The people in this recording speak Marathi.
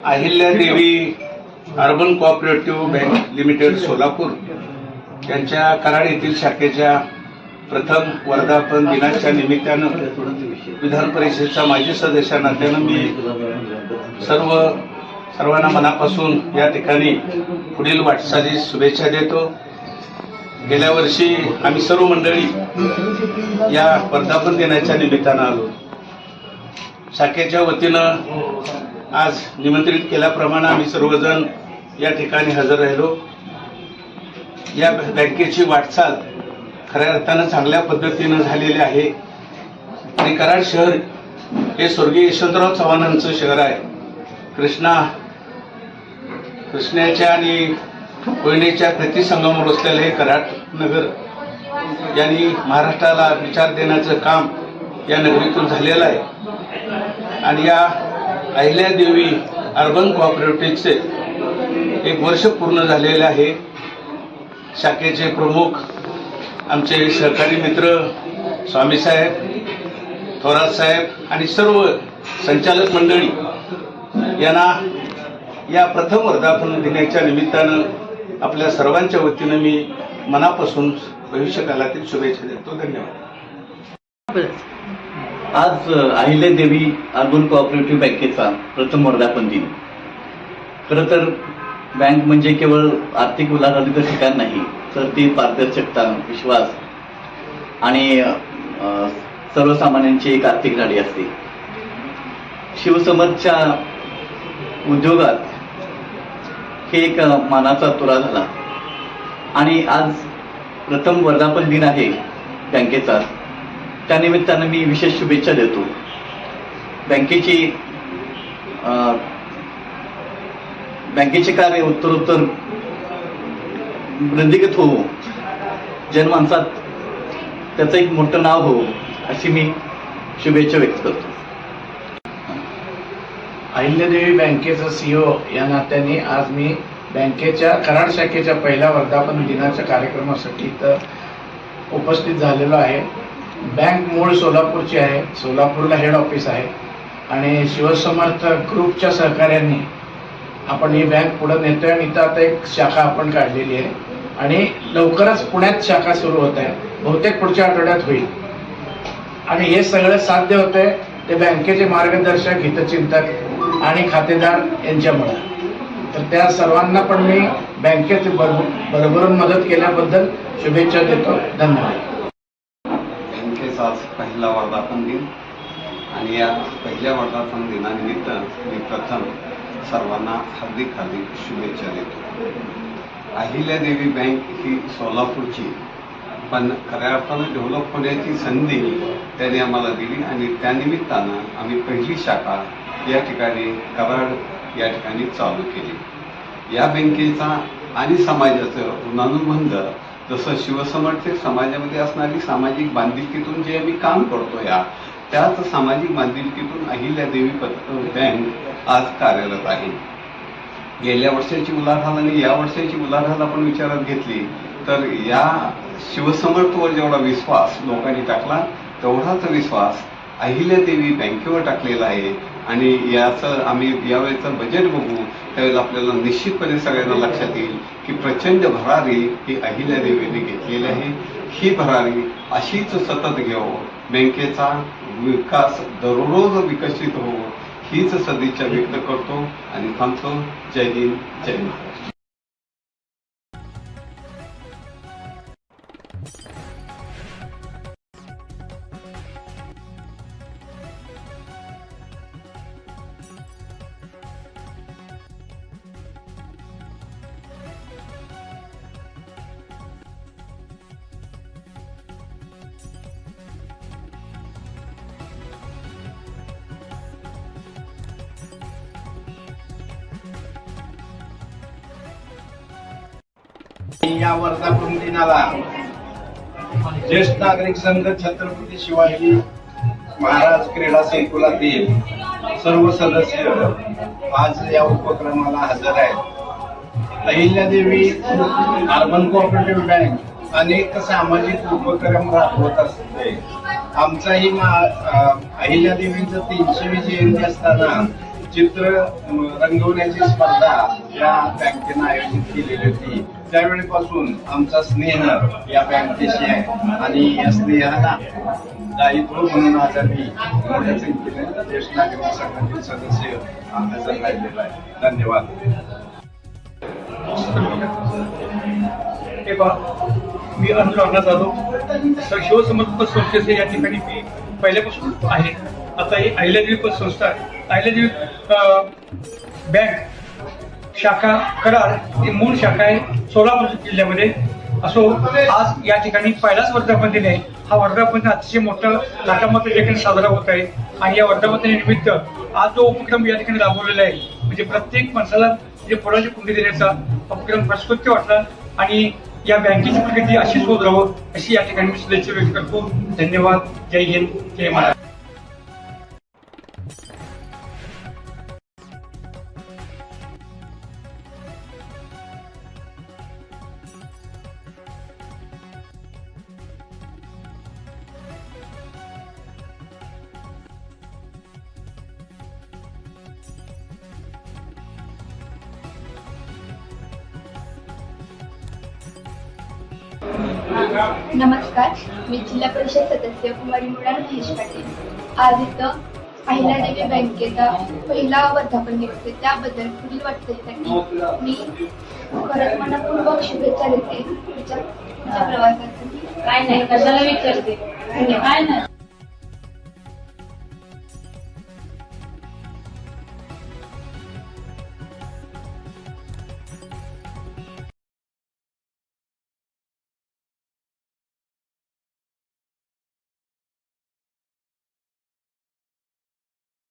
Ahilyadevi urban cooperative bank limited Solapur यांच्या कराड येथील शाखेच्या प्रथम वर्धापन दिनाच्या निमित्तानं विधान परिषदेचा माजी सदस्य नात्यानं मी सर्वांना मनापासून या ठिकाणी पुढील वाटचालीस शुभेच्छा देतो। गेल्या वर्षी आम्ही सर्व मंडळी या वर्धापन दिनाच्या निमित्तानं आलो। शाखेच्या वतीनं आज निमंत्रित केल्याप्रमाणे आम्ही सर्वजण या ठिकाणी हजर राहिलो। या बँकेची वाटचाल खऱ्या अर्थानं चांगल्या पद्धतीनं झालेली आहे आणि कराड शहर हे स्वर्गीय यशवंतराव चव्हाणांचं शहर आहे। कृष्णाच्या आणि कोयनेच्या प्रतिसंगमावर असलेलं हे कराड नगर यांनी महाराष्ट्राला विचार देण्याचं काम या नगरीतून झालेलं आहे आणि या अहिल्यादेवी अर्बन कोऑपरेटिव्हचे 1 वर्ष पूर्ण झालेले आहे। शाखेचे प्रमुख आमचे सहकारी मित्र स्वामी साहेब, थोरात साहेब आणि सर्व संचालक मंडळी यांना या प्रथम वर्धापन दिनाच्या निमित्तानं आपल्या सर्वांच्या वतीनं मी मनापासून भविष्यकालातील शुभेच्छा देतो। धन्यवाद। आज अहिल्यादेवी अर्बन कोऑपरेटिव्ह बँकेचा प्रथम वर्धापन दिन। खरं तर बँक म्हणजे केवळ आर्थिक उलाढालीचं ठिकाण नाही, तर ती पारदर्शकता, विश्वास आणि सर्वसामान्यांची एक आर्थिक नाडी असते। शिवसमर्थच्या उद्योगात हे एक मानाचा तुरा झाला आणि आज प्रथम वर्धापन दिन आहे बँकेचा। त्यानिमित्तानं मी विशेष शुभेच्छा देतो। बँकेचे कार्य उत्तरोत्तर वृद्धिगत हो, जनमानसात त्याचं एक मोठं नाव हो, अशी मी शुभेच्छा व्यक्त करतो। अहिल्यादेवी बँकेचा CEO या नात्याने आज मी बँकेच्या कराड शाखेच्या पहिल्या वर्धापन दिनाच्या कार्यक्रमासाठी इथं उपस्थित झालेलो आहे। बँक मूळ सोलापूरची आहे, सोलापूरला हेड ऑफिस आहे आणि शिवसमर्थ ग्रुपच्या सहकार्याने आपण ही बँक पुढे नेतोय आणि इथं आता एक शाखा आपण काढलेली आहे आणि लवकरच पुण्यात शाखा सुरू होत आहे, बहुतेक पुढच्या आठवड्यात होईल आणि हे सगळं साध्य होतंय ते बँकेचे मार्गदर्शक, हितचिंतक आणि खातेदार यांच्यामुळे। तर त्या सर्वांना पण मी बँकेत भरभरून मदत केल्याबद्दल शुभेच्छा देतो। धन्यवाद। बँकेचा आज पहिला वर्धापन दिन आणि या पहिल्या वर्धापन दिनानिमित्त मी प्रथम सर्वांना हार्दिक शुभेच्छा देतो। अहिल्यादेवी बँक ही सोलापूरची, पण खऱ्या अर्थानं डेव्हलप होण्याची संधी त्याने आम्हाला दिली आणि त्यानिमित्तानं आम्ही पहिली शाखा या ठिकाणी कराड या ठिकाणी चालू केली। या बँकेचा आणि समाजाचं ऋणानुबंध जसं शिवसमर्थ समाजामध्ये असणारी सामाजिक बांधिलकीतून जे आम्ही काम करतो त्याच सामाजिक बांधिलकीतून अहिल्यादेवी बँक आज कार्यरत आहे। गेल्या वर्षाची उलाढाल आणि या वर्षाची उलाढाल आपण विचारात घेतली तर या शिवसमर्थवर जेवढा विश्वास लोकांनी टाकला तेवढाच विश्वास अहिल्यादेवी बँकेवर टाकलेला आहे आणि याचं आम्ही यावेळेचं बजेट बघू त्यावेळेला आपल्याला निश्चितपणे सगळ्यांना लक्षात येईल की प्रचंड भरारी ही अहिल्यादेवीने घेतलेली आहे। ही भरारी अशीच सतत घेऊ, बँकेचा विकास दररोज विकसित हो, हीच सदिच्छा व्यक्त करतो आणि थांबतो। जय हिंद, जय महाराष्ट्र। या वर्धापन दिनाला ज्येष्ठ नागरिक संघ छत्रपती शिवाजी महाराज क्रीडा संकुलातील सर्व सदस्य आज या उपक्रमाला हजर आहेत। अहिल्यादेवी अर्बन कोऑपरेटिव्ह बँक अनेक सामाजिक उपक्रम राबवत असते। आमचाही अहिल्यादेवींचं 300वी जयंती असताना चित्र रंगवण्याची स्पर्धा या बँकेनं आयोजित केलेली होती. त्यावेळेपासून आमचा स्नेह या बँकेशी आहे आणि या स्नेहाला दायित्व म्हणून आज आम्ही मोठ्या संख्येने ज्येष्ठ नागरिक संघातील सदस्य हजर राहिलेला आहे. धन्यवाद. हे पहा, मी अनुज रामनाथ जाधव शिवसमर्थ संस्थेचे या ठिकाणी मी पहिल्यापासून आहे. आता ही अहिल्यादेवी पतसंस्था आहे. अहिल्यादेवी बँक शाखा कराड ही मूळ शाखा आहे सोलापूर जिल्ह्यामध्ये. असो, आज या ठिकाणी पहिलाच वर्धापन दिन आहे. हा वर्धापन दिन अतिशय मोठा लाटामात्र या ठिकाणी साजरा होत आहे आणि या वर्धापन दिनानिमित्त आज जो उपक्रम या ठिकाणी राबवलेला आहे म्हणजे प्रत्येक माणसाला म्हणजे फळाची कुंडी देण्याचा उपक्रम प्रस्फुत्त वाटला आणि या बँकेची प्रगती अशीच होत राहावं अशी या ठिकाणी मी शुभेच्छा व्यक्त करतो. धन्यवाद. जय हिंद, जय महाराष्ट्र. नमस्कार, मी जिल्हा परिषद सदस्य कुमारी मृणाल महेश पाटील. आज इथं अहिल्यादेवी बँकेचा पहिला वर्धापन दिवस आहे. त्याबद्दल पुढील वाटचालीसाठी मी खरंच मनपूर्वक शुभेच्छा देते. पुढच्या प्रवासासाठी. काय नाही, कशाला विचारते. धन्यवाद.